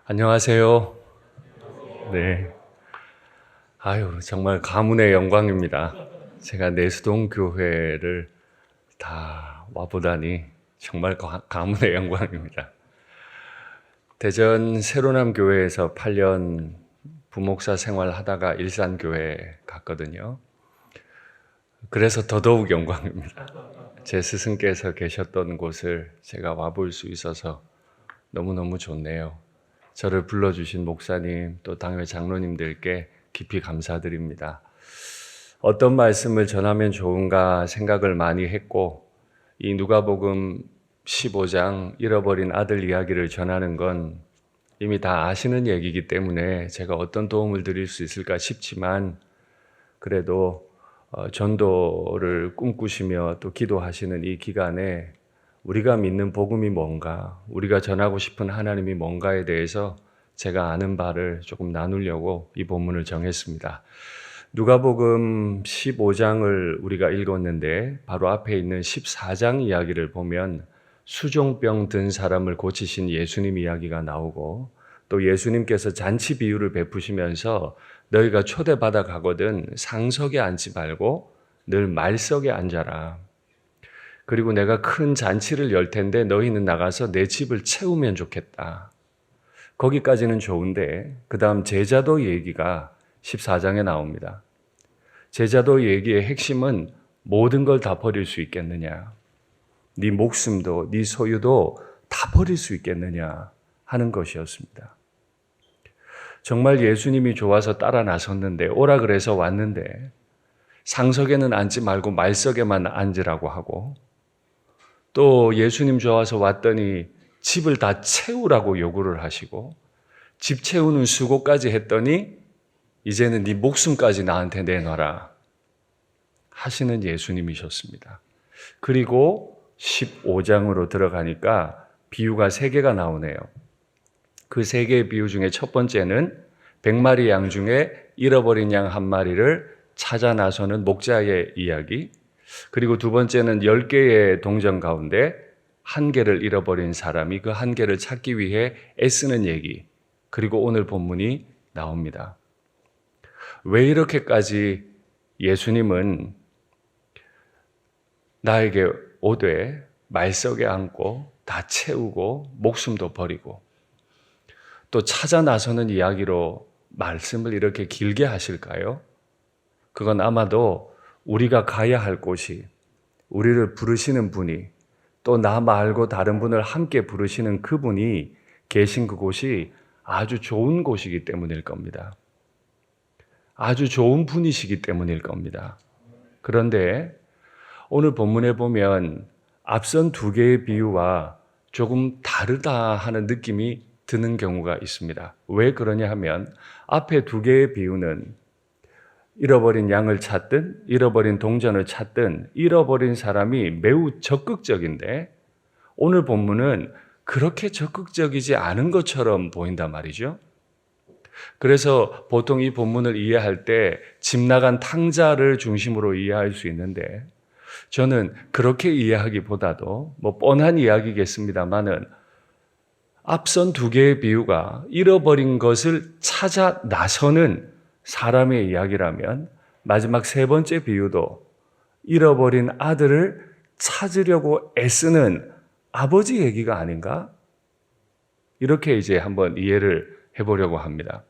안녕하세요. 네. 정말 가문의 영광입니다. 제가 내수동 교회를 다 와보다니 정말 가문의 영광입니다. 대전 세로남 교회에서 8년 부목사 생활하다가 일산교회 갔거든요. 그래서 더더욱 영광입니다. 제 스승께서 계셨던 곳을 제가 와볼 수 있어서 너무너무 좋네요. 저를 불러주신 목사님 또 당회 장로님들께 깊이 감사드립니다. 어떤 말씀을 전하면 좋은가 생각을 많이 했고, 이 누가복음 15장 잃어버린 아들 이야기를 전하는 건 이미 다 아시는 얘기이기 때문에 제가 어떤 도움을 드릴 수 있을까 싶지만, 그래도 전도를 꿈꾸시며 또 기도하시는 이 기간에 우리가 믿는 복음이 뭔가, 우리가 전하고 싶은 하나님이 뭔가에 대해서 제가 아는 바를 조금 나누려고 이 본문을 정했습니다. 누가복음 15장을 우리가 읽었는데 바로 앞에 있는 14장 이야기를 보면 수종병 든 사람을 고치신 예수님 이야기가 나오고, 또 예수님께서 잔치 비유를 베푸시면서 너희가 초대받아 가거든 상석에 앉지 말고 늘 말석에 앉아라. 그리고 내가 큰 잔치를 열 텐데 너희는 나가서 내 집을 채우면 좋겠다. 거기까지는 좋은데 그 다음 제자도 얘기가 14장에 나옵니다. 제자도 얘기의 핵심은 모든 걸 다 버릴 수 있겠느냐, 네 목숨도 네 소유도 다 버릴 수 있겠느냐 하는 것이었습니다. 정말 예수님이 좋아서 따라 나섰는데, 오라 그래서 왔는데 상석에는 앉지 말고 말석에만 앉으라고 하고, 또 예수님 좋아서 왔더니 집을 다 채우라고 요구를 하시고, 집 채우는 수고까지 했더니 이제는 네 목숨까지 나한테 내놔라 하시는 예수님이셨습니다. 그리고 15장으로 들어가니까 비유가 3개가 나오네요. 그 3개의 비유 중에 첫 번째는 100마리 양 중에 잃어버린 양 1마리를 찾아 나서는 목자의 이야기, 그리고 두 번째는 10개의 동전 가운데 1개를 잃어버린 사람이 그 1개를 찾기 위해 애쓰는 얘기, 그리고 오늘 본문이 나옵니다. 왜 이렇게까지 예수님은 나에게 오되 말석에 앉고 다 채우고 목숨도 버리고 또 찾아 나서는 이야기로 말씀을 이렇게 길게 하실까요? 그건 아마도 우리가 가야 할 곳이, 우리를 부르시는 분이, 또 나 말고 다른 분을 함께 부르시는 그분이 계신 그곳이 아주 좋은 곳이기 때문일 겁니다. 아주 좋은 분이시기 때문일 겁니다. 그런데 오늘 본문에 보면 앞선 2개의 비유와 조금 다르다 하는 느낌이 드는 경우가 있습니다. 왜 그러냐 하면 앞에 2개의 비유는 잃어버린 양을 찾든 잃어버린 동전을 찾든 잃어버린 사람이 매우 적극적인데, 오늘 본문은 그렇게 적극적이지 않은 것처럼 보인단 말이죠. 그래서 보통 이 본문을 이해할 때 집 나간 탕자를 중심으로 이해할 수 있는데, 저는 그렇게 이해하기보다도 뻔한 이야기겠습니다만은 앞선 2개의 비유가 잃어버린 것을 찾아 나서는 사람의 이야기라면, 마지막 3번째 비유도 잃어버린 아들을 찾으려고 애쓰는 아버지 얘기가 아닌가? 이렇게 이제 한번 이해를 해보려고 합니다.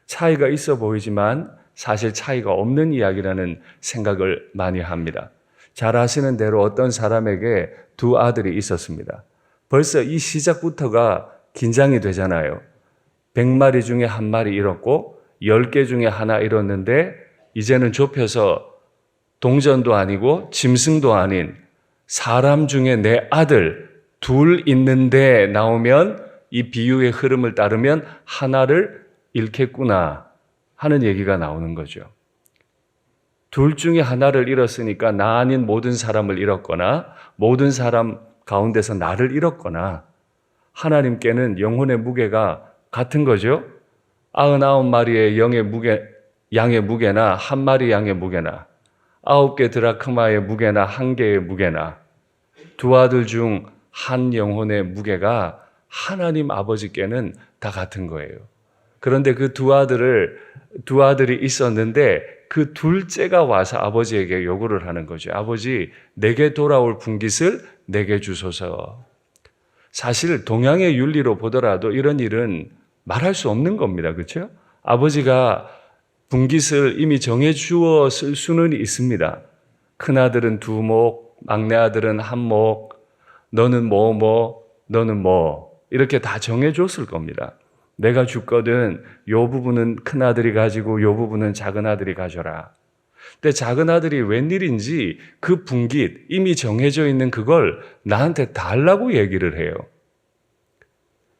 차이가 있어 보이지만 사실 차이가 없는 이야기라는 생각을 많이 합니다. 잘 아시는 대로 어떤 사람에게 2 아들이 있었습니다. 벌써 이 시작부터가 긴장이 되잖아요. 100마리 중에 1마리 잃었고 10개 중에 하나 잃었는데, 이제는 좁혀서 동전도 아니고 짐승도 아닌 사람 중에 내 아들 2 있는데 나오면, 이 비유의 흐름을 따르면 하나를 잃겠구나 하는 얘기가 나오는 거죠. 2 중에 하나를 잃었으니까 나 아닌 모든 사람을 잃었거나 모든 사람 가운데서 나를 잃었거나, 하나님께는 영혼의 무게가 같은 거죠. 99마리의 양의 무게나 1마리 양의 무게나 9개 드라크마의 무게나 1개의 무게나 2 아들 중 한 영혼의 무게가 하나님 아버지께는 다 같은 거예요. 그런데 그 두 아들이 있었는데 그 둘째가 와서 아버지에게 요구를 하는 거죠. 아버지, 내게 돌아올 분깃을 내게 주소서. 사실 동양의 윤리로 보더라도 이런 일은 말할 수 없는 겁니다. 그렇죠? 아버지가 분깃을 이미 정해 주었을 수는 있습니다. 큰아들은 2목, 막내 아들은 1목, 너는 너는 이렇게 다 정해 줬을 겁니다. 내가 줬거든 요 부분은 큰아들이 가지고 요 부분은 작은아들이 가져라. 근데 작은아들이 웬일인지 그 분깃 이미 정해져 있는 그걸 나한테 달라고 얘기를 해요.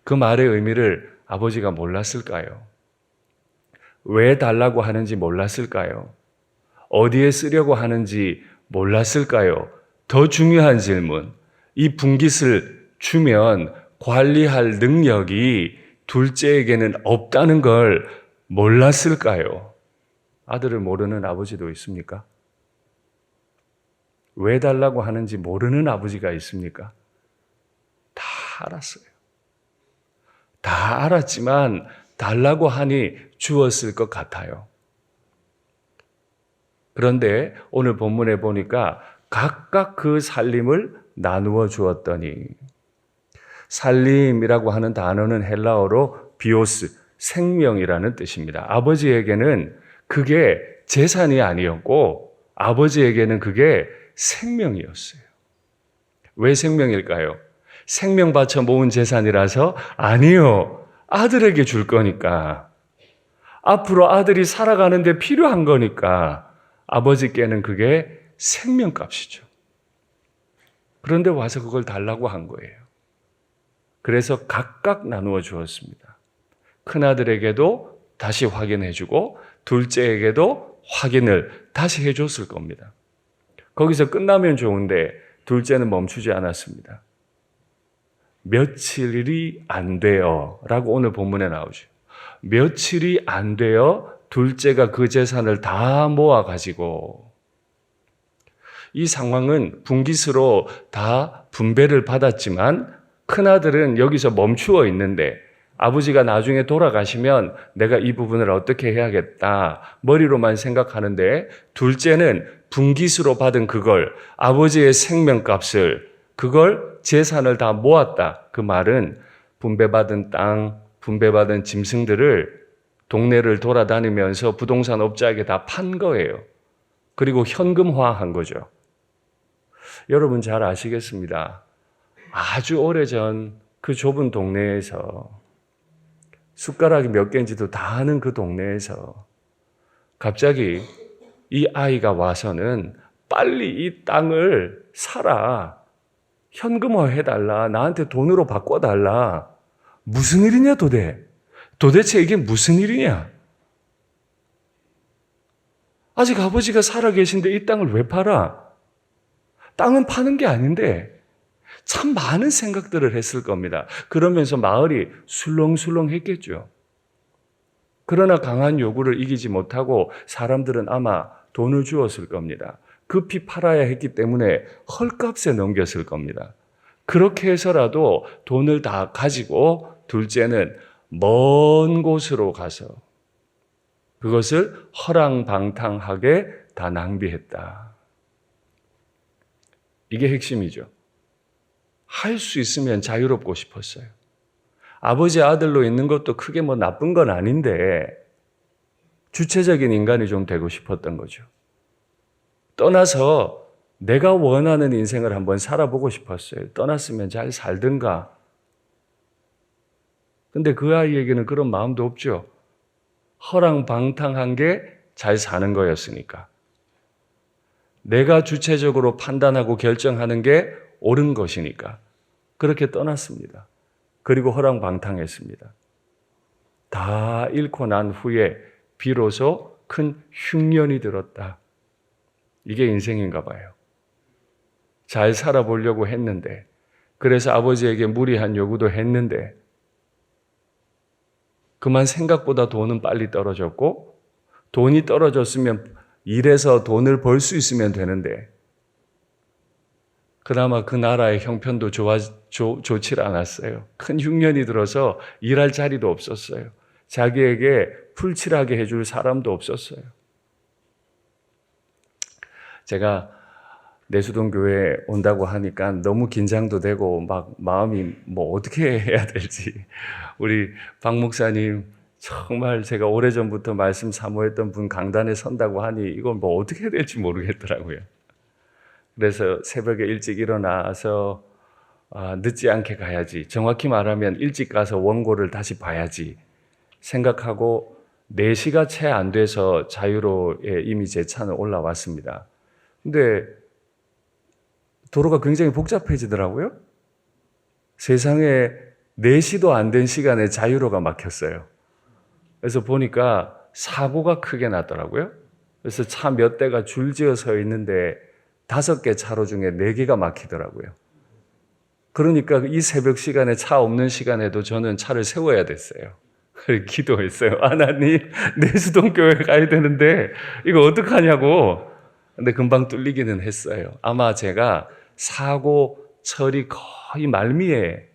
그 말의 의미를 아버지가 몰랐을까요? 왜 달라고 하는지 몰랐을까요? 어디에 쓰려고 하는지 몰랐을까요? 더 중요한 질문, 이 분깃을 주면 관리할 능력이 둘째에게는 없다는 걸 몰랐을까요? 아들을 모르는 아버지도 있습니까? 왜 달라고 하는지 모르는 아버지가 있습니까? 다 알았어요. 다 알았지만 달라고 하니 주었을 것 같아요. 그런데 오늘 본문에 보니까 각각 그 살림을 나누어 주었더니, 살림이라고 하는 단어는 헬라어로 비오스, 생명이라는 뜻입니다. 아버지에게는 그게 재산이 아니었고 아버지에게는 그게 생명이었어요. 왜 생명일까요? 생명 바쳐 모은 재산이라서? 아니요. 아들에게 줄 거니까. 앞으로 아들이 살아가는데 필요한 거니까 아버지께는 그게 생명값이죠. 그런데 와서 그걸 달라고 한 거예요. 그래서 각각 나누어 주었습니다. 큰아들에게도 다시 확인해주고 둘째에게도 확인을 다시 해줬을 겁니다. 거기서 끝나면 좋은데 둘째는 멈추지 않았습니다. 며칠이 안 돼요 라고 오늘 본문에 나오죠. 며칠이 안 되어 둘째가 그 재산을 다 모아가지고, 이 상황은 분깃으로 다 분배를 받았지만 큰아들은 여기서 멈추어 있는데 아버지가 나중에 돌아가시면 내가 이 부분을 어떻게 해야겠다 머리로만 생각하는데, 둘째는 분깃으로 받은 그걸, 아버지의 생명값을, 그걸 재산을 다 모았다. 그 말은 분배받은 땅, 분배받은 짐승들을 동네를 돌아다니면서 부동산 업자에게 다 판 거예요. 그리고 현금화한 거죠. 여러분 잘 아시겠습니다. 아주 오래전 그 좁은 동네에서, 숟가락이 몇 개인지도 다 아는 그 동네에서 갑자기 이 아이가 와서는 빨리 이 땅을 사라, 현금화해달라, 나한테 돈으로 바꿔달라. 무슨 일이냐 도대체 이게 무슨 일이냐? 아직 아버지가 살아계신데 이 땅을 왜 팔아? 땅은 파는 게 아닌데. 참 많은 생각들을 했을 겁니다. 그러면서 마을이 술렁술렁했겠죠. 그러나 강한 요구를 이기지 못하고 사람들은 아마 돈을 주었을 겁니다. 급히 팔아야 했기 때문에 헐값에 넘겼을 겁니다. 그렇게 해서라도 돈을 다 가지고 둘째는 먼 곳으로 가서 그것을 허랑방탕하게 다 낭비했다. 이게 핵심이죠. 할 수 있으면 자유롭고 싶었어요. 아버지 아들로 있는 것도 크게 뭐 나쁜 건 아닌데 주체적인 인간이 좀 되고 싶었던 거죠. 떠나서 내가 원하는 인생을 한번 살아보고 싶었어요. 떠났으면 잘 살든가. 근데 그 아이에게는 그런 마음도 없죠. 허랑방탕한 게 잘 사는 거였으니까. 내가 주체적으로 판단하고 결정하는 게 옳은 것이니까. 그렇게 떠났습니다. 그리고 허랑방탕했습니다. 다 잃고 난 후에 비로소 큰 흉년이 들었다. 이게 인생인가 봐요. 잘 살아보려고 했는데, 그래서 아버지에게 무리한 요구도 했는데, 그만 생각보다 돈은 빨리 떨어졌고, 돈이 떨어졌으면 일해서 돈을 벌 수 있으면 되는데, 그나마 그 나라의 형편도 좋지 않았어요. 큰 흉년이 들어서 일할 자리도 없었어요. 자기에게 풀칠하게 해줄 사람도 없었어요. 제가 내수동 교회에 온다고 하니까 너무 긴장도 되고 막 마음이 뭐 어떻게 해야 될지. 우리 박 목사님 정말 제가 오래전부터 말씀 사모했던 분 강단에 선다고 하니 이걸 뭐 어떻게 해야 될지 모르겠더라고요. 그래서 새벽에 일찍 일어나서 늦지 않게 가야지. 정확히 말하면 일찍 가서 원고를 다시 봐야지 생각하고 4시가 채 안 돼서 자유로에 이미 제 차는 올라왔습니다. 근데 도로가 굉장히 복잡해지더라고요. 세상에 4시도 안 된 시간에 자유로가 막혔어요. 그래서 보니까 사고가 크게 났더라고요. 그래서 차 몇 대가 줄지어 서 있는데 5개 차로 중에 4개가 막히더라고요. 그러니까 이 새벽 시간에 차 없는 시간에도 저는 차를 세워야 됐어요. 기도했어요. 하나님, 내수동 교회 가야 되는데 이거 어떡하냐고. 근데 금방 뚫리기는 했어요. 아마 제가 사고 처리 거의 말미에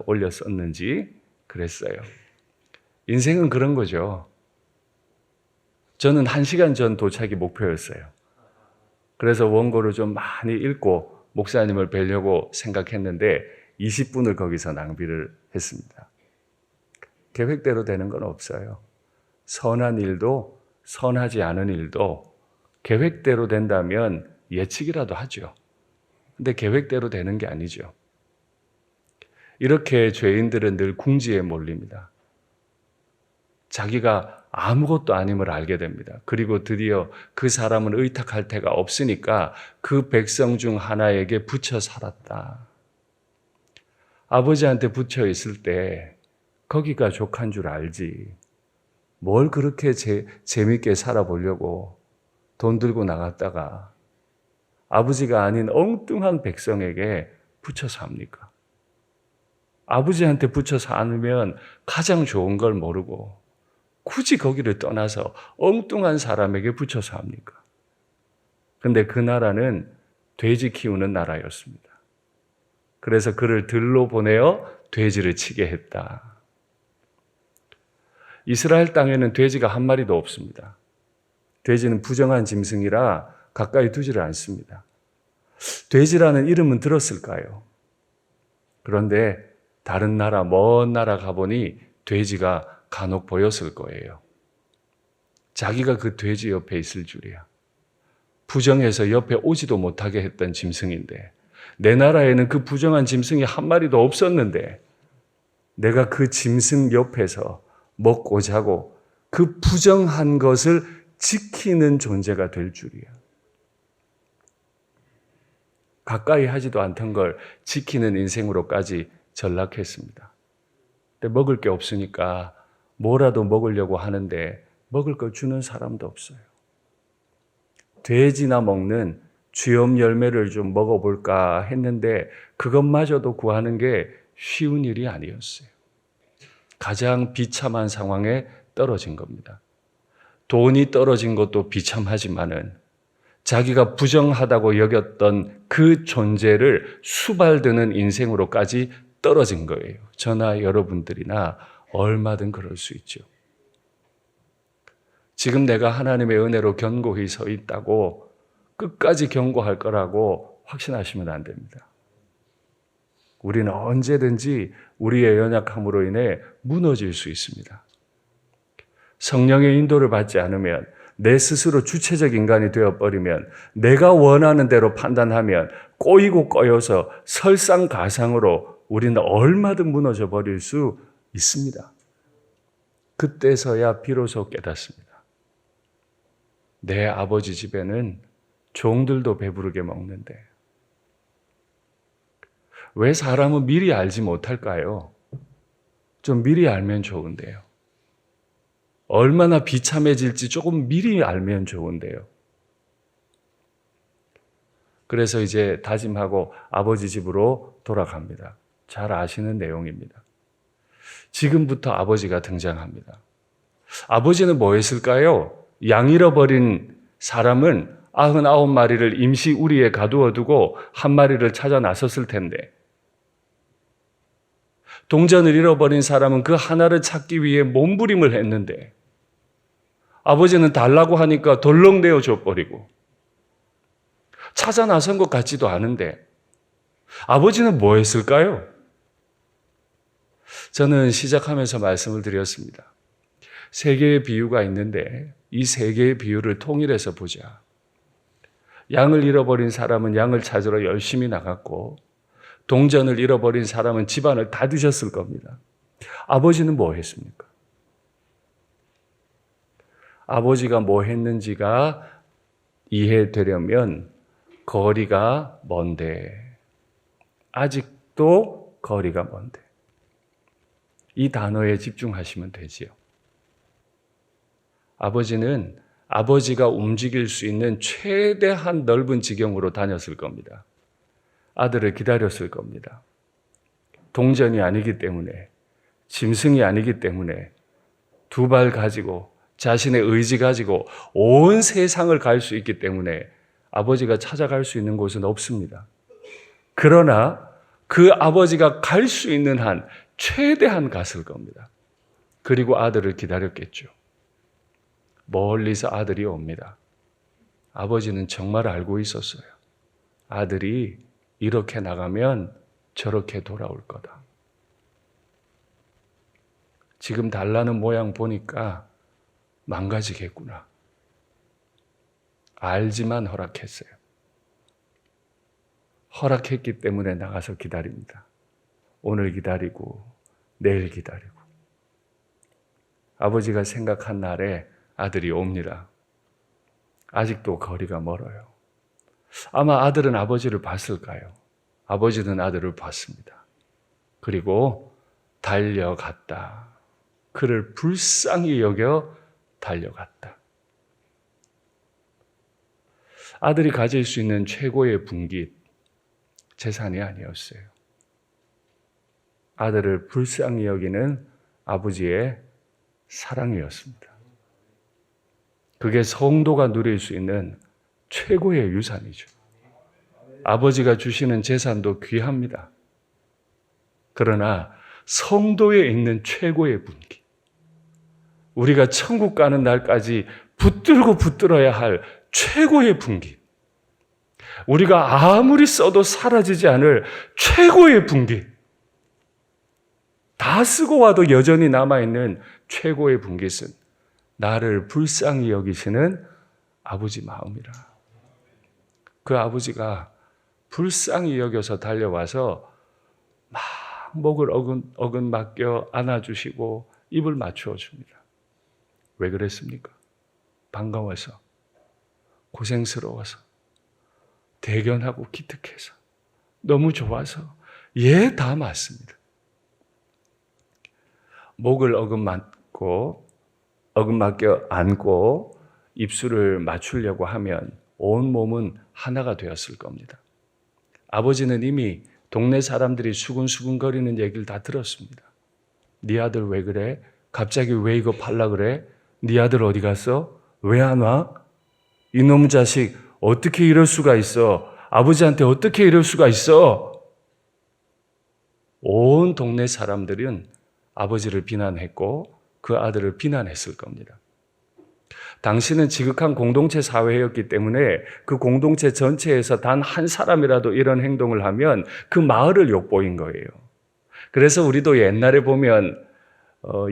올렸었는지 그랬어요. 인생은 그런 거죠. 저는 1시간 전 도착이 목표였어요. 그래서 원고를 좀 많이 읽고 목사님을 뵈려고 생각했는데 20분을 거기서 낭비를 했습니다. 계획대로 되는 건 없어요. 선한 일도 선하지 않은 일도 계획대로 된다면 예측이라도 하죠. 근데 계획대로 되는 게 아니죠. 이렇게 죄인들은 늘 궁지에 몰립니다. 자기가 아무것도 아님을 알게 됩니다. 그리고 드디어 그 사람은 의탁할 데가 없으니까 그 백성 중 하나에게 붙여 살았다. 아버지한테 붙여 있을 때 거기가 족한 줄 알지. 뭘 그렇게 재밌게 살아보려고 돈 들고 나갔다가 아버지가 아닌 엉뚱한 백성에게 붙여 삽니까? 아버지한테 붙여 사면 가장 좋은 걸 모르고 굳이 거기를 떠나서 엉뚱한 사람에게 붙여서 합니까? 근데 그 나라는 돼지 키우는 나라였습니다. 그래서 그를 들로 보내어 돼지를 치게 했다. 이스라엘 땅에는 돼지가 한 마리도 없습니다. 돼지는 부정한 짐승이라 가까이 두지를 않습니다. 돼지라는 이름은 들었을까요? 그런데 다른 나라, 먼 나라 가보니 돼지가 간혹 보였을 거예요. 자기가 그 돼지 옆에 있을 줄이야. 부정해서 옆에 오지도 못하게 했던 짐승인데 내 나라에는 그 부정한 짐승이 한 마리도 없었는데 내가 그 짐승 옆에서 먹고 자고 그 부정한 것을 지키는 존재가 될 줄이야. 가까이 하지도 않던 걸 지키는 인생으로까지 전락했습니다. 근데 먹을 게 없으니까 뭐라도 먹으려고 하는데 먹을 걸 주는 사람도 없어요. 돼지나 먹는 쥐엄 열매를 좀 먹어볼까 했는데 그것마저도 구하는 게 쉬운 일이 아니었어요. 가장 비참한 상황에 떨어진 겁니다. 돈이 떨어진 것도 비참하지만은 자기가 부정하다고 여겼던 그 존재를 수발드는 인생으로까지 떨어진 거예요. 저나 여러분들이나 얼마든 그럴 수 있죠. 지금 내가 하나님의 은혜로 견고히 서 있다고 끝까지 견고할 거라고 확신하시면 안 됩니다. 우리는 언제든지 우리의 연약함으로 인해 무너질 수 있습니다. 성령의 인도를 받지 않으면 내 스스로 주체적 인간이 되어버리면 내가 원하는 대로 판단하면 꼬이고 꼬여서 설상가상으로 우리는 얼마든 무너져 버릴 수 있습니다. 그때서야 비로소 깨닫습니다. 내 아버지 집에는 종들도 배부르게 먹는데 왜 사람은 미리 알지 못할까요? 좀 미리 알면 좋은데요. 얼마나 비참해질지 조금 미리 알면 좋은데요. 그래서 이제 다짐하고 아버지 집으로 돌아갑니다. 잘 아시는 내용입니다. 지금부터 아버지가 등장합니다. 아버지는 뭐 했을까요? 양 잃어버린 사람은 99마리를 임시 우리에 가두어 두고 한 마리를 찾아 나섰을 텐데, 동전을 잃어버린 사람은 그 하나를 찾기 위해 몸부림을 했는데 아버지는 달라고 하니까 덜렁대어 줘버리고 찾아 나선 것 같지도 않은데 아버지는 뭐 했을까요? 저는 시작하면서 말씀을 드렸습니다. 세 개의 비유가 있는데 이 세 개의 비유를 통일해서 보자. 양을 잃어버린 사람은 양을 찾으러 열심히 나갔고, 동전을 잃어버린 사람은 집안을 다 뒤졌을 겁니다. 아버지는 뭐 했습니까? 아버지가 뭐 했는지가 이해되려면 거리가 먼데, 아직도 거리가 먼데, 이 단어에 집중하시면 되지요. 아버지는 아버지가 움직일 수 있는 최대한 넓은 지경으로 다녔을 겁니다. 아들을 기다렸을 겁니다. 동전이 아니기 때문에, 짐승이 아니기 때문에 두 발 가지고 자신의 의지 가지고 온 세상을 갈 수 있기 때문에 아버지가 찾아갈 수 있는 곳은 없습니다. 그러나 그 아버지가 갈 수 있는 한 최대한 갔을 겁니다. 그리고 아들을 기다렸겠죠. 멀리서 아들이 옵니다. 아버지는 정말 알고 있었어요. 아들이 이렇게 나가면 저렇게 돌아올 거다. 지금 달라는 모양 보니까 망가지겠구나. 알지만 허락했어요. 허락했기 때문에 나가서 기다립니다. 오늘 기다리고 내일 기다리고. 아버지가 생각한 날에 아들이 옵니다. 아직도 거리가 멀어요. 아마 아들은 아버지를 봤을까요? 아버지는 아들을 봤습니다. 그리고 달려갔다. 그를 불쌍히 여겨 달려갔다. 아들이 가질 수 있는 최고의 분깃, 재산이 아니었어요. 아들을 불쌍히 여기는 아버지의 사랑이었습니다. 그게 성도가 누릴 수 있는 최고의 유산이죠. 아버지가 주시는 재산도 귀합니다. 그러나 성도에 있는 최고의 분기, 우리가 천국 가는 날까지 붙들고 붙들어야 할 최고의 분기, 우리가 아무리 써도 사라지지 않을 최고의 분기, 다 쓰고 와도 여전히 남아있는 최고의 분깃은 나를 불쌍히 여기시는 아버지 마음이라. 그 아버지가 불쌍히 여겨서 달려와서 막 목을 어근 맡겨 안아주시고 입을 맞추어 줍니다. 왜 그랬습니까? 반가워서, 고생스러워서, 대견하고 기특해서, 너무 좋아서. 예, 다 맞습니다. 목을 어근 맡겨 안고 입술을 맞추려고 하면 온 몸은 하나가 되었을 겁니다. 아버지는 이미 동네 사람들이 수근수근거리는 얘기를 다 들었습니다. 네 아들 왜 그래? 갑자기 왜 이거 팔라 그래? 네 아들 어디 갔어? 왜 안 와? 이놈 자식 어떻게 이럴 수가 있어? 아버지한테 어떻게 이럴 수가 있어? 온 동네 사람들은 아버지를 비난했고 그 아들을 비난했을 겁니다. 당시는 지극한 공동체 사회였기 때문에 그 공동체 전체에서 단 한 사람이라도 이런 행동을 하면 그 마을을 욕보인 거예요. 그래서 우리도 옛날에 보면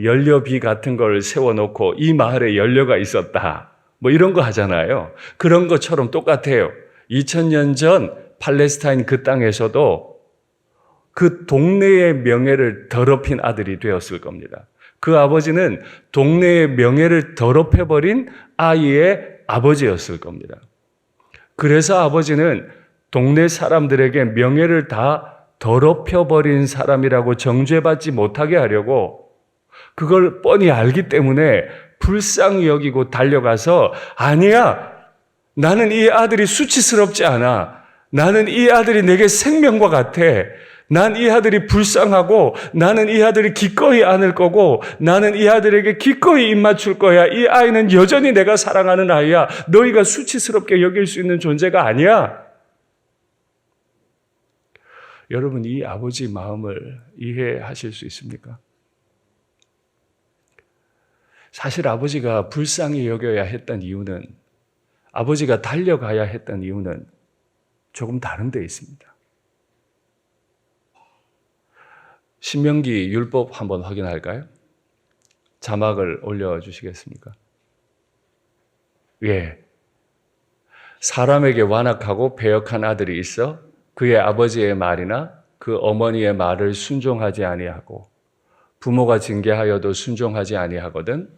연료비 같은 걸 세워놓고 이 마을에 연료가 있었다, 뭐 이런 거 하잖아요. 그런 것처럼 똑같아요. 2000년 전 팔레스타인 그 땅에서도 그 동네의 명예를 더럽힌 아들이 되었을 겁니다. 그 아버지는 동네의 명예를 더럽혀버린 아이의 아버지였을 겁니다. 그래서 아버지는 동네 사람들에게 명예를 다 더럽혀버린 사람이라고 정죄받지 못하게 하려고 그걸 뻔히 알기 때문에 불쌍히 여기고 달려가서, 아니야, 나는 이 아들이 수치스럽지 않아. 나는 이 아들이 내게 생명과 같아. 난 이 아들이 불쌍하고 나는 이 아들이 기꺼이 안을 거고 나는 이 아들에게 기꺼이 입 맞출 거야. 이 아이는 여전히 내가 사랑하는 아이야. 너희가 수치스럽게 여길 수 있는 존재가 아니야. 여러분, 이 아버지 마음을 이해하실 수 있습니까? 사실 아버지가 불쌍히 여겨야 했던 이유는, 아버지가 달려가야 했던 이유는 조금 다른 데 있습니다. 신명기 율법 한번 확인할까요? 자막을 올려주시겠습니까? 예. 사람에게 완악하고 배역한 아들이 있어 그의 아버지의 말이나 그 어머니의 말을 순종하지 아니하고 부모가 징계하여도 순종하지 아니하거든.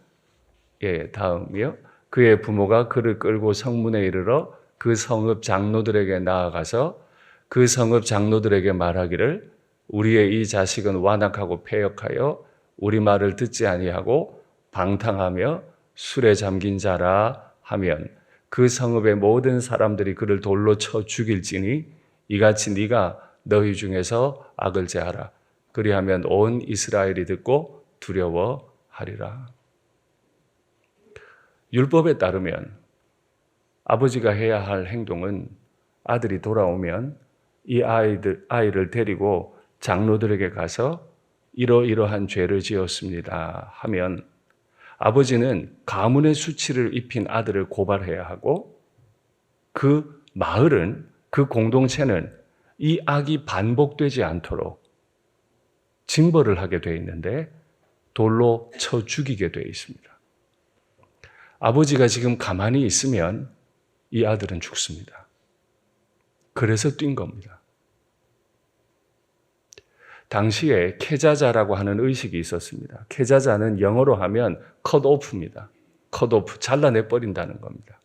예, 다음이요. 그의 부모가 그를 끌고 성문에 이르러 그 성읍 장로들에게 나아가서 그 성읍 장로들에게 말하기를 우리의 이 자식은 완악하고 패역하여 우리 말을 듣지 아니하고 방탕하며 술에 잠긴 자라 하면 그 성읍의 모든 사람들이 그를 돌로 쳐 죽일지니 이같이 네가 너희 중에서 악을 제하라. 그리하면 온 이스라엘이 듣고 두려워하리라. 율법에 따르면 아버지가 해야 할 행동은 아들이 돌아오면 이 아이를 데리고 장로들에게 가서 이러이러한 죄를 지었습니다 하면 아버지는 가문의 수치를 입힌 아들을 고발해야 하고 그 마을은, 그 공동체는 이 악이 반복되지 않도록 징벌을 하게 되어 있는데 돌로 쳐 죽이게 되어 있습니다. 아버지가 지금 가만히 있으면 이 아들은 죽습니다. 그래서 뛴 겁니다. 당시에 케자자라고 하는 의식이 있었습니다. 케자자는 영어로 하면 cut off입니다. cut off, 잘라내버린다는 겁니다.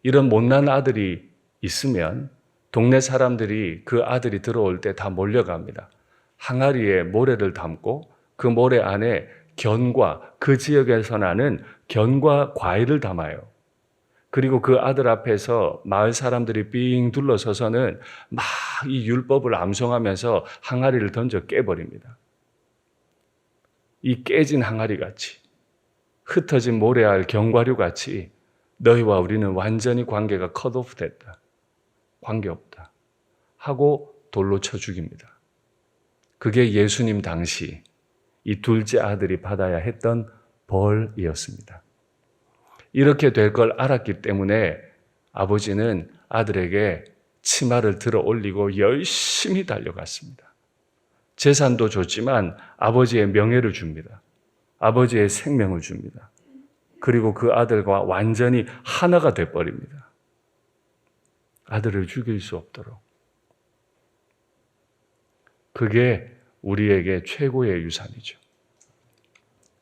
이런 못난 아들이 있으면 동네 사람들이 그 아들이 들어올 때 다 몰려갑니다. 항아리에 모래를 담고 그 모래 안에 견과, 그 지역에서 나는 견과 과일을 담아요. 그리고 그 아들 앞에서 마을 사람들이 삥 둘러서서는 막 이 율법을 암송하면서 항아리를 던져 깨버립니다. 이 깨진 항아리 같이, 흩어진 모래알 견과류 같이 너희와 우리는 완전히 관계가 컷오프 됐다. 관계없다. 하고 돌로 쳐 죽입니다. 그게 예수님 당시 이 둘째 아들이 받아야 했던 벌이었습니다. 이렇게 될 걸 알았기 때문에 아버지는 아들에게 치마를 들어 올리고 열심히 달려갔습니다. 재산도 줬지만 아버지의 명예를 줍니다. 아버지의 생명을 줍니다. 그리고 그 아들과 완전히 하나가 돼버립니다. 아들을 죽일 수 없도록. 그게 우리에게 최고의 유산이죠.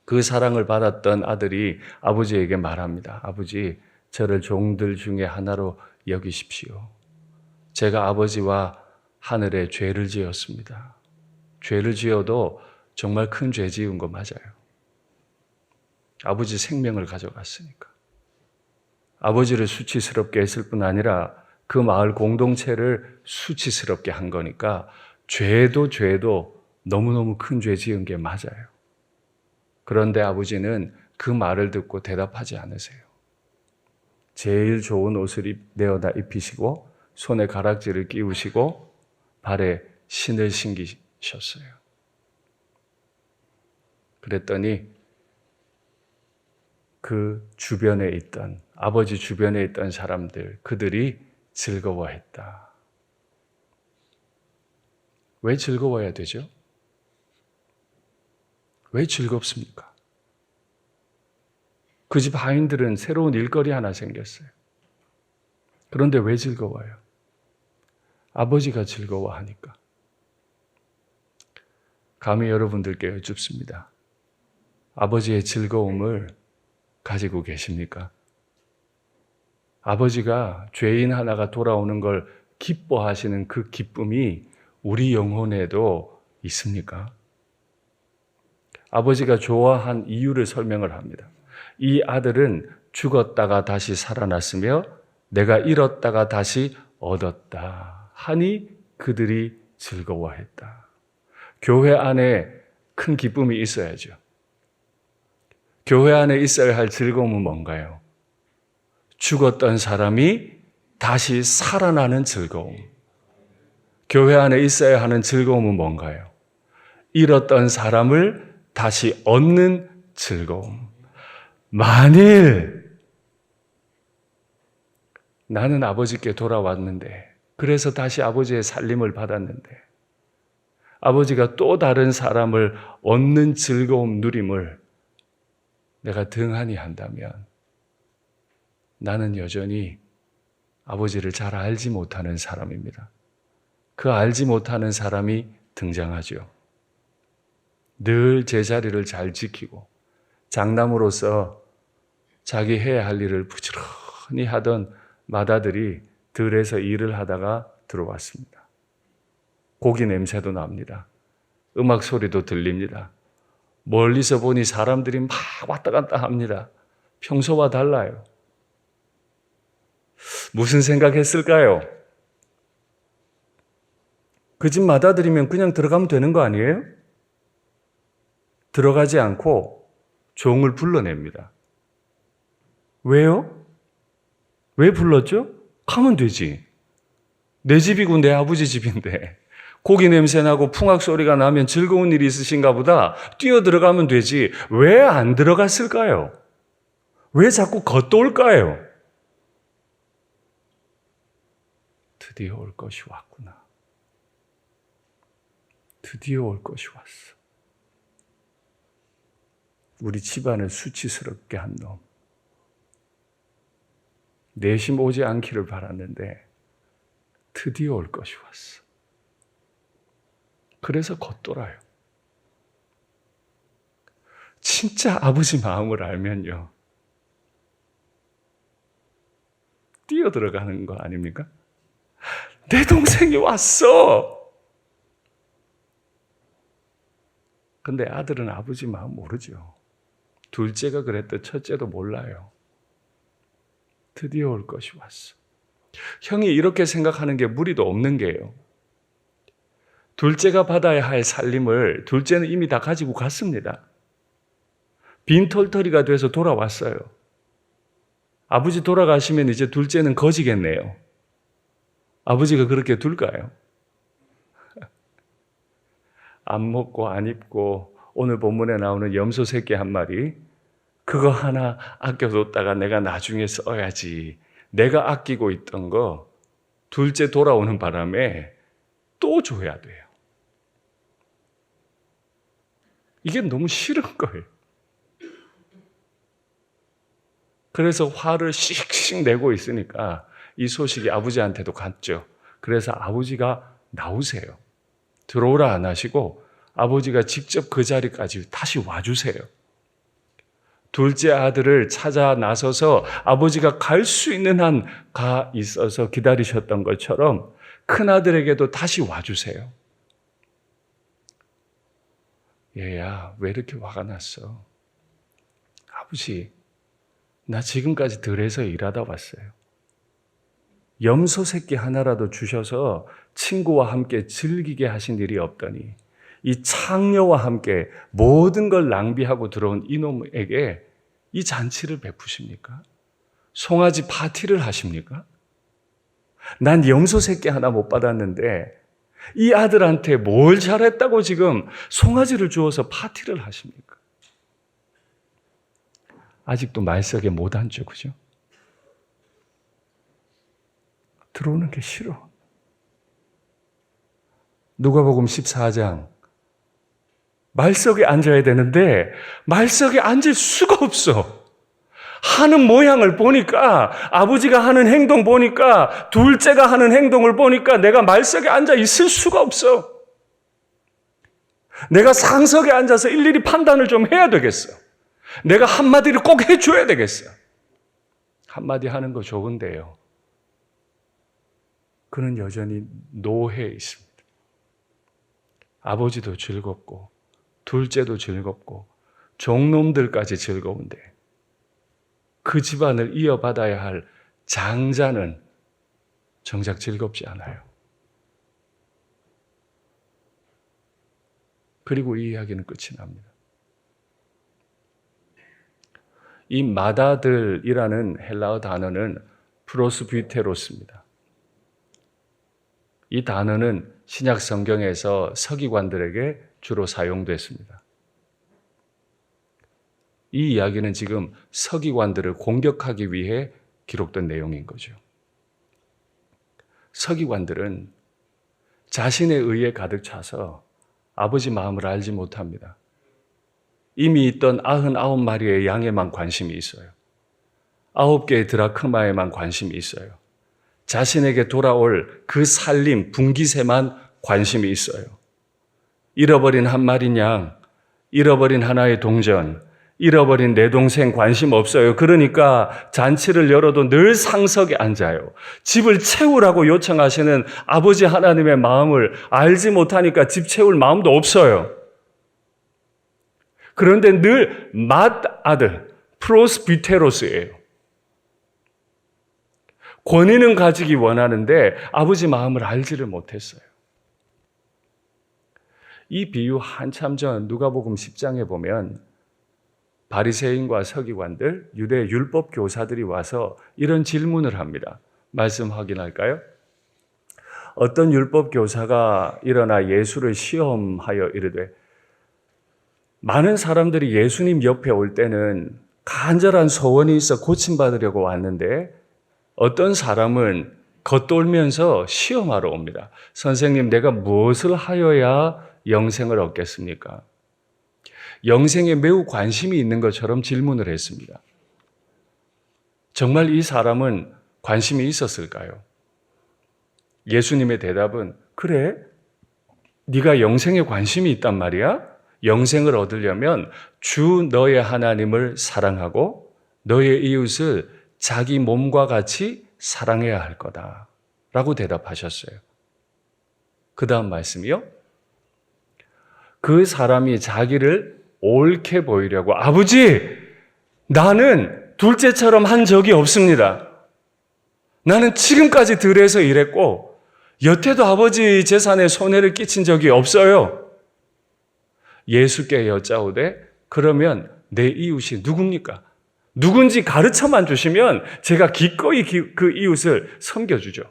그 사랑을 받았던 아들이 아버지에게 말합니다. 아버지, 저를 종들 중에 하나로 여기십시오. 제가 아버지와 하늘에 죄를 지었습니다. 죄를 지어도 정말 큰 죄 지은 거 맞아요. 아버지 생명을 가져갔으니까. 아버지를 수치스럽게 했을 뿐 아니라 그 마을 공동체를 수치스럽게 한 거니까 죄도 너무너무 큰 죄 지은 게 맞아요. 그런데 아버지는 그 말을 듣고 대답하지 않으세요. 제일 좋은 옷을 내어다 입히시고 손에 가락지를 끼우시고 발에 신을 신기셨어요. 그랬더니 그 주변에 있던, 아버지 주변에 있던 사람들, 그들이 즐거워했다. 왜 즐거워야 되죠? 왜 즐겁습니까? 그 집 하인들은 새로운 일거리 하나 생겼어요. 그런데 왜 즐거워요? 아버지가 즐거워하니까. 감히 여러분들께 여쭙습니다. 아버지의 즐거움을 가지고 계십니까? 아버지가 죄인 하나가 돌아오는 걸 기뻐하시는 그 기쁨이 우리 영혼에도 있습니까? 아버지가 좋아한 이유를 설명을 합니다. 이 아들은 죽었다가 다시 살아났으며 내가 잃었다가 다시 얻었다 하니 그들이 즐거워했다. 교회 안에 큰 기쁨이 있어야죠. 교회 안에 있어야 할 즐거움은 뭔가요? 죽었던 사람이 다시 살아나는 즐거움. 교회 안에 있어야 하는 즐거움은 뭔가요? 잃었던 사람을 다시 얻는 즐거움. 만일 나는 아버지께 돌아왔는데, 그래서 다시 아버지의 살림을 받았는데, 아버지가 또 다른 사람을 얻는 즐거움, 누림을 내가 등한히 한다면 나는 여전히 아버지를 잘 알지 못하는 사람입니다. 그 알지 못하는 사람이 등장하죠. 늘 제자리를 잘 지키고 장남으로서 자기 해야 할 일을 부지런히 하던 맏아들이 들에서 일을 하다가 들어왔습니다. 고기 냄새도 납니다. 음악 소리도 들립니다. 멀리서 보니 사람들이 막 왔다 갔다 합니다. 평소와 달라요. 무슨 생각했을까요? 그 집 맏아들이면 그냥 들어가면 되는 거 아니에요? 들어가지 않고 종을 불러냅니다. 왜요? 왜 불렀죠? 가면 되지. 내 집이고 내 아버지 집인데 고기 냄새 나고 풍악 소리가 나면 즐거운 일이 있으신가 보다 뛰어 들어가면 되지. 왜 안 들어갔을까요? 왜 자꾸 겉돌까요? 드디어 올 것이 왔구나. 드디어 올 것이 왔어. 우리 집안을 수치스럽게 한 놈. 내심 오지 않기를 바랐는데 드디어 올 것이 왔어. 그래서 겉돌아요. 진짜 아버지 마음을 알면요. 뛰어 들어가는 거 아닙니까? 내 동생이 왔어. 근데 아들은 아버지 마음 모르죠. 둘째가 그랬듯 첫째도 몰라요. 드디어 올 것이 왔어. 형이 이렇게 생각하는 게 무리도 없는 게요. 둘째가 받아야 할 살림을 둘째는 이미 다 가지고 갔습니다. 빈털터리가 돼서 돌아왔어요. 아버지 돌아가시면 이제 둘째는 거지겠네요. 아버지가 그렇게 둘까요? 안 먹고 안 입고 오늘 본문에 나오는 염소 새끼 한 마리, 그거 하나 아껴뒀다가 내가 나중에 써야지. 내가 아끼고 있던 거 둘째 돌아오는 바람에 또 줘야 돼요. 이게 너무 싫은 거예요. 그래서 화를 씩씩 내고 있으니까 이 소식이 아버지한테도 갔죠. 그래서 아버지가 나오세요. 들어오라 안 하시고 아버지가 직접 그 자리까지 다시 와주세요. 둘째 아들을 찾아 나서서 아버지가 갈 수 있는 한 가 있어서 기다리셨던 것처럼 큰 아들에게도 다시 와주세요. 얘야, 왜 이렇게 화가 났어? 아버지, 나 지금까지 들에서 일하다 왔어요. 염소 새끼 하나라도 주셔서 친구와 함께 즐기게 하신 일이 없더니 이 창녀와 함께 모든 걸 낭비하고 들어온 이놈에게 이 잔치를 베푸십니까? 송아지 파티를 하십니까? 난 염소 새끼 하나 못 받았는데 이 아들한테 뭘 잘했다고 지금 송아지를 주어서 파티를 하십니까? 아직도 말석에 못 앉죠, 그죠? 들어오는 게 싫어. 누가복음 14장 말석에 앉아야 되는데 말석에 앉을 수가 없어. 하는 모양을 보니까, 아버지가 하는 행동 보니까, 둘째가 하는 행동을 보니까 내가 말석에 앉아 있을 수가 없어. 내가 상석에 앉아서 일일이 판단을 좀 해야 되겠어. 내가 한마디를 꼭 해줘야 되겠어. 한마디 하는 거 좋은데요. 그는 여전히 노회에 있습니다. 아버지도 즐겁고 둘째도 즐겁고 종놈들까지 즐거운데 그 집안을 이어받아야 할 장자는 정작 즐겁지 않아요. 그리고 이 이야기는 끝이 납니다. 이 마다들이라는 헬라어 단어는 프로스비테로스입니다. 이 단어는 신약 성경에서 서기관들에게 주로 사용됐습니다. 이 이야기는 지금 서기관들을 공격하기 위해 기록된 내용인 거죠. 서기관들은 자신의 의에 가득 차서 아버지 마음을 알지 못합니다. 이미 있던 99마리의 양에만 관심이 있어요. 9개의 드라크마에만 관심이 있어요. 자신에게 돌아올 그 살림, 분깃에만 관심이 있어요. 잃어버린 한 마리 양, 잃어버린 하나의 동전, 잃어버린 내 동생 관심 없어요. 그러니까 잔치를 열어도 늘 상석에 앉아요. 집을 채우라고 요청하시는 아버지 하나님의 마음을 알지 못하니까 집 채울 마음도 없어요. 그런데 늘 맏아들, 프로스비테로스예요. 권위는 가지기 원하는데 아버지 마음을 알지를 못했어요. 이 비유 한참 전 누가복음 10장에 보면 바리새인과 서기관들, 유대 율법 교사들이 와서 이런 질문을 합니다. 말씀 확인할까요? 어떤 율법 교사가 일어나 예수를 시험하여 이르되, 많은 사람들이 예수님 옆에 올 때는 간절한 소원이 있어 고침받으려고 왔는데 어떤 사람은 겉돌면서 시험하러 옵니다. 선생님, 내가 무엇을 하여야 영생을 얻겠습니까? 영생에 매우 관심이 있는 것처럼 질문을 했습니다. 정말 이 사람은 관심이 있었을까요? 예수님의 대답은, 그래? 네가 영생에 관심이 있단 말이야? 영생을 얻으려면 주 너의 하나님을 사랑하고 너의 이웃을 자기 몸과 같이 사랑해야 할 거다 라고 대답하셨어요. 그 다음 말씀이요. 그 사람이 자기를 옳게 보이려고, 아버지, 나는 둘째처럼 한 적이 없습니다. 나는 지금까지 들에서 일했고 여태도 아버지 재산에 손해를 끼친 적이 없어요. 예수께 여짜오되, 그러면 내 이웃이 누굽니까? 누군지 가르쳐만 주시면 제가 기꺼이 그 이웃을 섬겨주죠.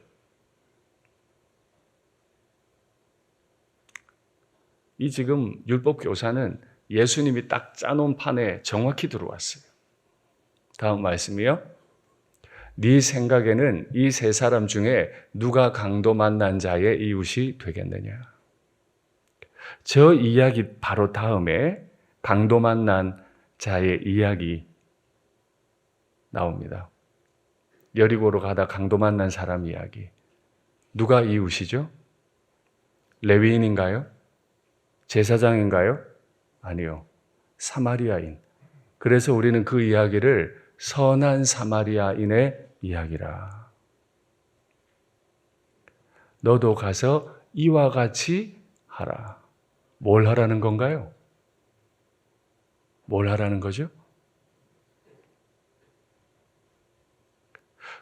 이 지금 율법 교사는 예수님이 딱 짜놓은 판에 정확히 들어왔어요. 다음 말씀이요. 네 생각에는 이 세 사람 중에 누가 강도 만난 자의 이웃이 되겠느냐? 저 이야기 바로 다음에 강도 만난 자의 이야기 나옵니다. 여리고로 가다 강도 만난 사람 이야기. 누가 이웃이죠? 레위인인가요? 제사장인가요? 아니요. 사마리아인. 그래서 우리는 그 이야기를 선한 사마리아인의 이야기라. 너도 가서 이와 같이 하라. 뭘 하라는 건가요? 뭘 하라는 거죠?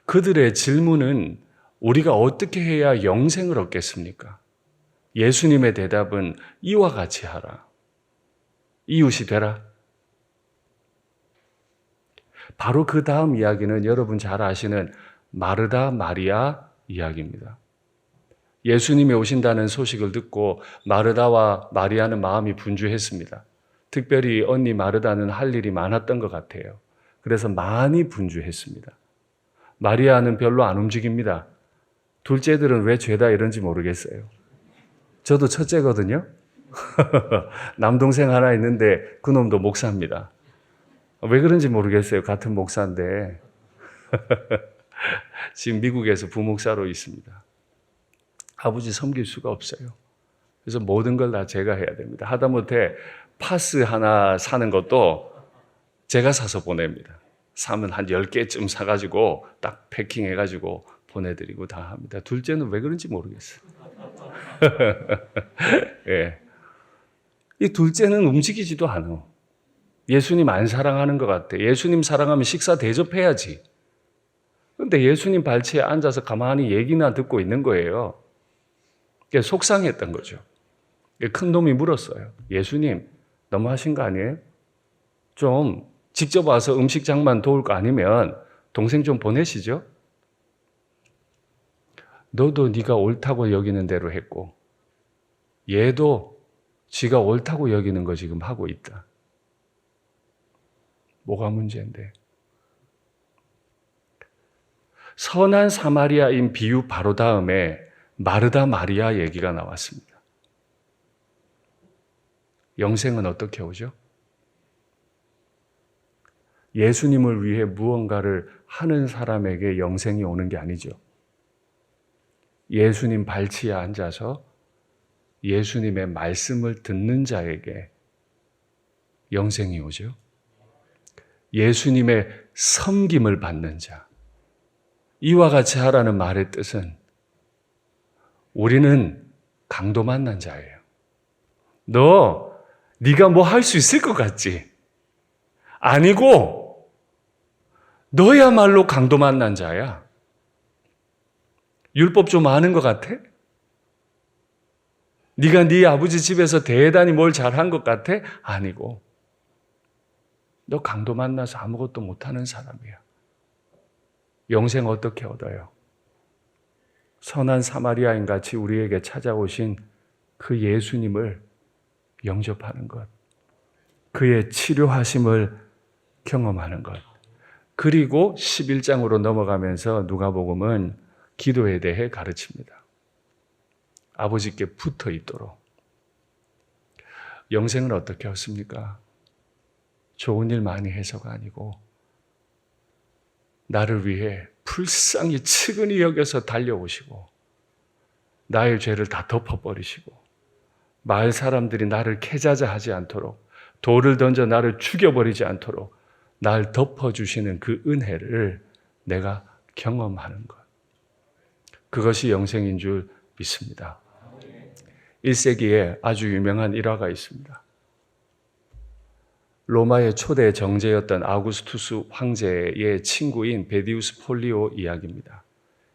그들의 질문은 우리가 어떻게 해야 영생을 얻겠습니까? 예수님의 대답은 이와 같이 하라. 이웃이 되라. 바로 그 다음 이야기는 여러분 잘 아시는 마르다 마리아 이야기입니다. 예수님이 오신다는 소식을 듣고 마르다와 마리아는 마음이 분주했습니다. 특별히 언니 마르다는 할 일이 많았던 것 같아요. 그래서 많이 분주했습니다. 마리아는 별로 안 움직입니다. 둘째들은 왜 죄다 이런지 모르겠어요. 저도 첫째거든요. 남동생 하나 있는데 그놈도 목사입니다. 왜 그런지 모르겠어요. 같은 목사인데. 지금 미국에서 부목사로 있습니다. 아버지 섬길 수가 없어요. 그래서 모든 걸 다 제가 해야 됩니다. 하다못해 파스 하나 사는 것도 제가 사서 보냅니다. 사면 한 10개쯤 사가지고 딱 패킹해가지고 보내드리고 다 합니다. 둘째는 왜 그런지 모르겠어요. 예. 이 둘째는 움직이지도 않아. 예수님 안 사랑하는 것 같아. 예수님 사랑하면 식사 대접해야지. 그런데 예수님 발치에 앉아서 가만히 얘기나 듣고 있는 거예요. 속상했던 거죠. 큰 놈이 물었어요. 예수님, 너무하신 거 아니에요? 좀 직접 와서 음식 장만 도울 거 아니면 동생 좀 보내시죠? 너도 네가 옳다고 여기는 대로 했고 얘도 지가 옳다고 여기는 거 지금 하고 있다. 뭐가 문제인데? 선한 사마리아인 비유 바로 다음에 마르다 마리아 얘기가 나왔습니다. 영생은 어떻게 오죠? 예수님을 위해 무언가를 하는 사람에게 영생이 오는 게 아니죠. 예수님 발치에 앉아서 예수님의 말씀을 듣는 자에게 영생이 오죠. 예수님의 섬김을 받는 자. 이와 같이 하라는 말의 뜻은 우리는 강도 만난 자예요. 네가 뭐 할 수 있을 것 같지? 아니고 너야말로 강도 만난 자야. 율법 좀 아는 것 같아? 네가 네 아버지 집에서 대단히 뭘 잘한 것 같아? 아니고 너 강도 만나서 아무것도 못하는 사람이야. 영생 어떻게 얻어요? 선한 사마리아인 같이 우리에게 찾아오신 그 예수님을 영접하는 것, 그의 치료하심을 경험하는 것. 그리고 11장으로 넘어가면서 누가복음은 기도에 대해 가르칩니다. 아버지께 붙어 있도록. 영생은 어떻게 얻습니까? 좋은 일 많이 해서가 아니고 나를 위해 불쌍히 측은히 여겨서 달려오시고 나의 죄를 다 덮어버리시고 마을 사람들이 나를 캐자자하지 않도록 돌을 던져 나를 죽여버리지 않도록 날 덮어주시는 그 은혜를 내가 경험하는 것. 그것이 영생인 줄 믿습니다. 1세기에 아주 유명한 일화가 있습니다. 로마의 초대 정제였던 아우구스투스 황제의 친구인 베디우스 폴리오 이야기입니다.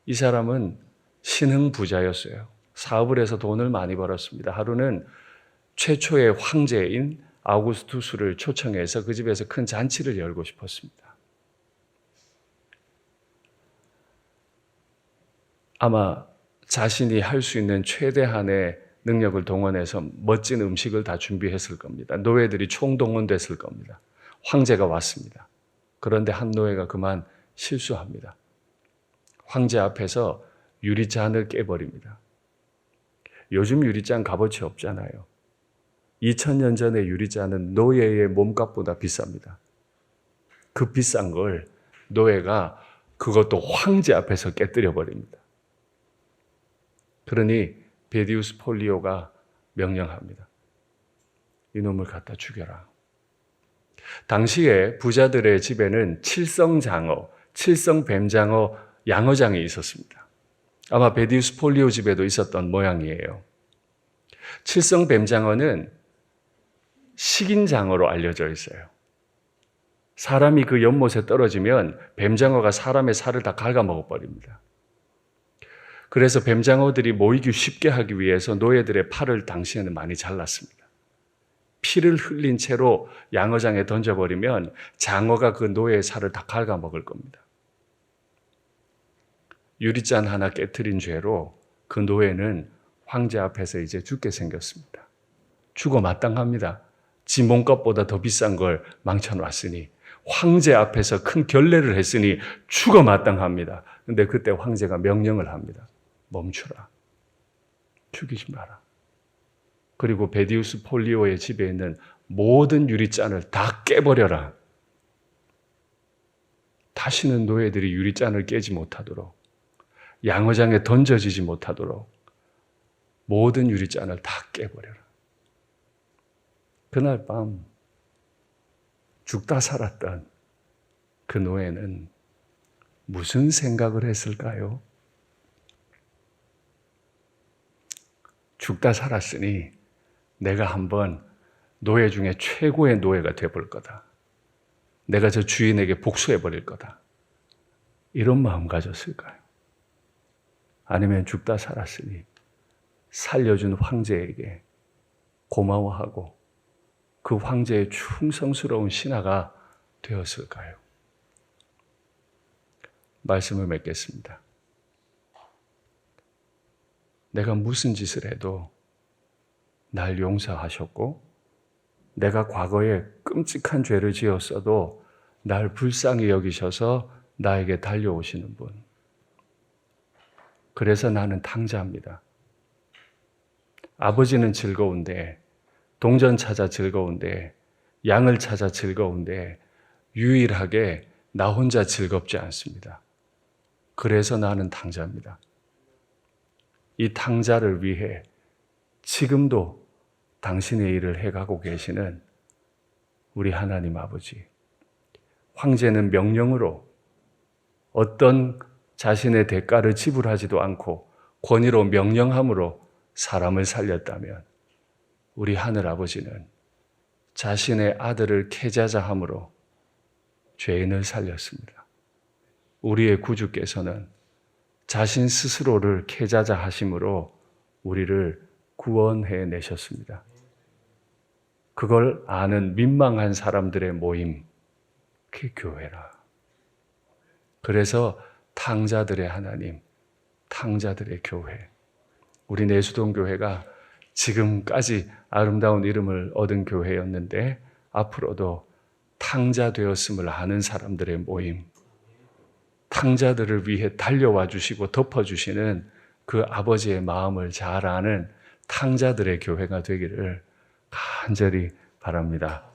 이 사람은 신흥 부자였어요. 사업을 해서 돈을 많이 벌었습니다. 하루는 최초의 황제인 아우구스투스를 초청해서 그 집에서 큰 잔치를 열고 싶었습니다. 아마 자신이 할 수 있는 최대한의 능력을 동원해서 멋진 음식을 다 준비했을 겁니다. 노예들이 총동원됐을 겁니다. 황제가 왔습니다. 그런데 한 노예가 그만 실수합니다. 황제 앞에서 유리잔을 깨버립니다. 요즘 유리잔 값어치 없잖아요. 2000년 전의 유리잔은 노예의 몸값보다 비쌉니다. 그 비싼 걸 노예가 그것도 황제 앞에서 깨뜨려 버립니다. 그러니 베디우스 폴리오가 명령합니다. 이놈을 갖다 죽여라. 당시에 부자들의 집에는 칠성장어, 칠성뱀장어, 양어장이 있었습니다. 아마 베디우스 폴리오 집에도 있었던 모양이에요. 칠성뱀장어는 식인장어로 알려져 있어요. 사람이 그 연못에 떨어지면 뱀장어가 사람의 살을 다 갉아먹어버립니다. 그래서 뱀장어들이 모이기 쉽게 하기 위해서 노예들의 팔을 당시에는 많이 잘랐습니다. 피를 흘린 채로 양어장에 던져버리면 장어가 그 노예의 살을 다 갉아먹을 겁니다. 유리잔 하나 깨트린 죄로 그 노예는 황제 앞에서 이제 죽게 생겼습니다. 죽어 마땅합니다. 지 몸값보다 더 비싼 걸 망쳐놨으니, 황제 앞에서 큰 결례를 했으니 죽어 마땅합니다. 근데 그때 황제가 명령을 합니다. 멈추라. 죽이지 마라. 그리고 베디우스 폴리오의 집에 있는 모든 유리잔을 다 깨버려라. 다시는 노예들이 유리잔을 깨지 못하도록, 양어장에 던져지지 못하도록 모든 유리잔을 다 깨버려라. 그날 밤 죽다 살았던 그 노예는 무슨 생각을 했을까요? 죽다 살았으니 내가 한번 노예 중에 최고의 노예가 되어볼 거다. 내가 저 주인에게 복수해버릴 거다. 이런 마음 가졌을까요? 아니면 죽다 살았으니 살려준 황제에게 고마워하고 그 황제의 충성스러운 신하가 되었을까요? 말씀을 맺겠습니다. 내가 무슨 짓을 해도 날 용서하셨고, 내가 과거에 끔찍한 죄를 지었어도 날 불쌍히 여기셔서 나에게 달려오시는 분. 그래서 나는 탕자입니다. 아버지는 즐거운데, 동전 찾아 즐거운데, 양을 찾아 즐거운데, 유일하게 나 혼자 즐겁지 않습니다. 그래서 나는 탕자입니다. 이 탕자를 위해 지금도 당신의 일을 해가고 계시는 우리 하나님 아버지. 황제는 명령으로 어떤 자신의 대가를 지불하지도 않고 권위로 명령함으로 사람을 살렸다면 우리 하늘 아버지는 자신의 아들을 계자자함으로 죄인을 살렸습니다. 우리의 구주께서는 자신 스스로를 계자자 하심으로 우리를 구원해 내셨습니다. 그걸 아는 민망한 사람들의 모임, 그게 교회라. 그래서 탕자들의 하나님, 탕자들의 교회. 우리 내수동교회가 지금까지 아름다운 이름을 얻은 교회였는데 앞으로도 탕자 되었음을 아는 사람들의 모임, 탕자들을 위해 달려와 주시고 덮어주시는 그 아버지의 마음을 잘 아는 탕자들의 교회가 되기를 간절히 바랍니다.